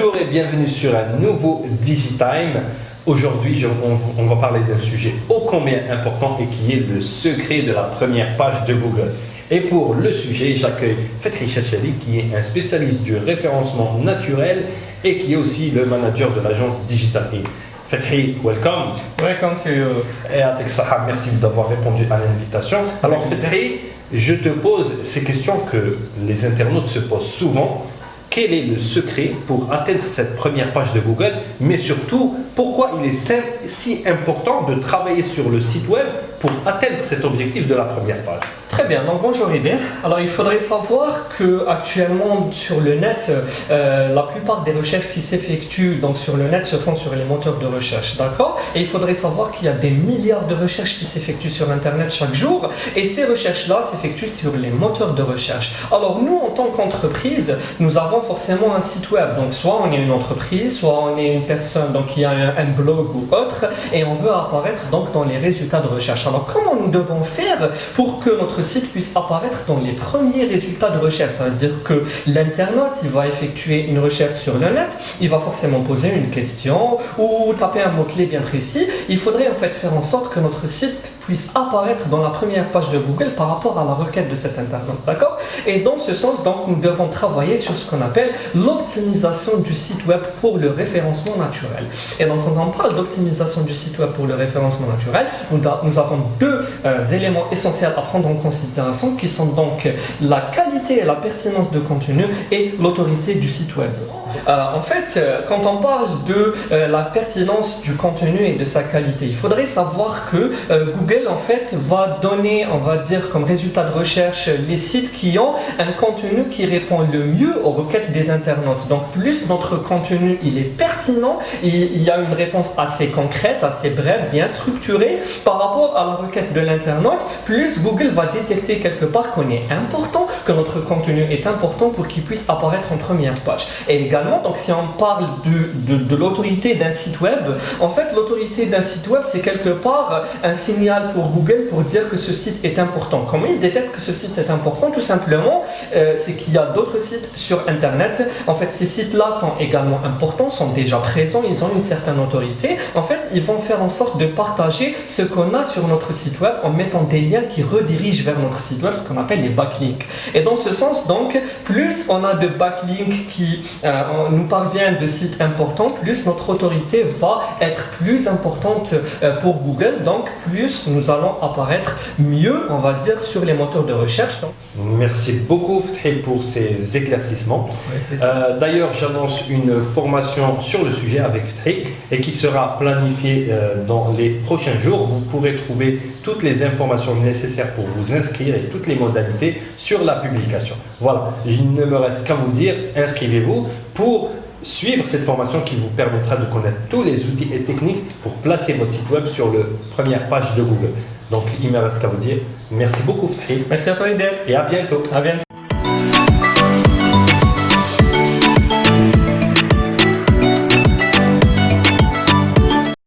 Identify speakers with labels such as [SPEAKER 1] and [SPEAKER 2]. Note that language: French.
[SPEAKER 1] Bonjour et bienvenue sur un nouveau DigiTime. Aujourd'hui, on va parler d'un sujet ô combien important et qui est le secret de la première page de Google. Et pour le sujet, j'accueille Fethi Chachali qui est un spécialiste du référencement naturel et qui est aussi le manager de l'agence Digital Inc. Fethi, welcome.
[SPEAKER 2] Welcome to you.
[SPEAKER 1] Et Atek Saha, merci d'avoir répondu à l'invitation. Alors Fethi, je te pose ces questions que les internautes se posent souvent. Quel est le secret pour atteindre cette première page de Google, mais surtout, pourquoi il est si important de travailler sur le site web pour atteindre cet objectif de la première page?
[SPEAKER 2] Très bien, donc bonjour Eder. Alors il faudrait savoir que actuellement sur le net, la plupart des recherches qui s'effectuent donc sur le net se font sur les moteurs de recherche, d'accord? Et il faudrait savoir qu'il y a des milliards de recherches qui s'effectuent sur Internet chaque jour, et ces recherches-là s'effectuent sur les moteurs de recherche. Alors nous, en tant qu'entreprise, nous avons forcément un site web. Donc soit on est une entreprise, soit on est une personne donc qui a un blog ou autre, et on veut apparaître donc dans les résultats de recherche. Alors comment nous devons faire pour que notre site puisse apparaître dans les premiers résultats de recherche? Ça veut dire que l'internaute, il va effectuer une recherche sur le net, il va forcément poser une question ou taper un mot-clé bien précis. Il faudrait en fait faire en sorte que notre site puisse apparaître dans la première page de Google par rapport à la requête de cet internaute, d'accord? Et dans ce sens, donc, nous devons travailler sur ce qu'on appelle l'optimisation du site web pour le référencement naturel. Et donc, quand on parle d'optimisation du site web pour le référencement naturel, nous avons deux éléments essentiels à prendre en considération qui sont donc la qualité et la pertinence de contenu et l'autorité du site web. En fait, quand on parle de la pertinence du contenu et de sa qualité, il faudrait savoir que Google en fait va donner, on va dire comme résultat de recherche, les sites qui ont un contenu qui répond le mieux aux requêtes des internautes. Donc plus notre contenu il est pertinent, il y a une réponse assez concrète, assez brève, bien structurée par rapport à la requête de l'internaute, plus Google va détecter quelque part qu'on est important, que notre contenu est important pour qu'il puisse apparaître en première page. Et également, donc si on parle de l'autorité d'un site web, en fait l'autorité d'un site web c'est quelque part un signal pour Google pour dire que ce site est important. Comment il détecte que ce site est important? Tout simplement, c'est qu'il y a d'autres sites sur Internet. En fait, ces sites-là sont également importants, sont déjà présents, ils ont une certaine autorité. En fait, ils vont faire en sorte de partager ce qu'on a sur notre site web en mettant des liens qui redirigent vers notre site web, ce qu'on appelle les backlinks. Et dans ce sens, donc, plus on a de backlinks qui nous parviennent de sites importants, plus notre autorité va être plus importante pour Google, donc plus nous allons apparaître mieux, on va dire, sur les moteurs de recherche.
[SPEAKER 1] Merci beaucoup Fethi pour ces éclaircissements. D'ailleurs, j'annonce une formation sur le sujet avec Fethi et qui sera planifiée dans les prochains jours. Vous pourrez trouver toutes les informations nécessaires pour vous inscrire et toutes les modalités sur la publication. Voilà, il ne me reste qu'à vous dire, inscrivez-vous pour suivre cette formation qui vous permettra de connaître tous les outils et techniques pour placer votre site web sur la première page de Google. Donc, il ne me reste qu'à vous dire merci beaucoup Fethi.
[SPEAKER 2] Merci à toi Eder.
[SPEAKER 1] Et à bientôt.
[SPEAKER 2] À bientôt.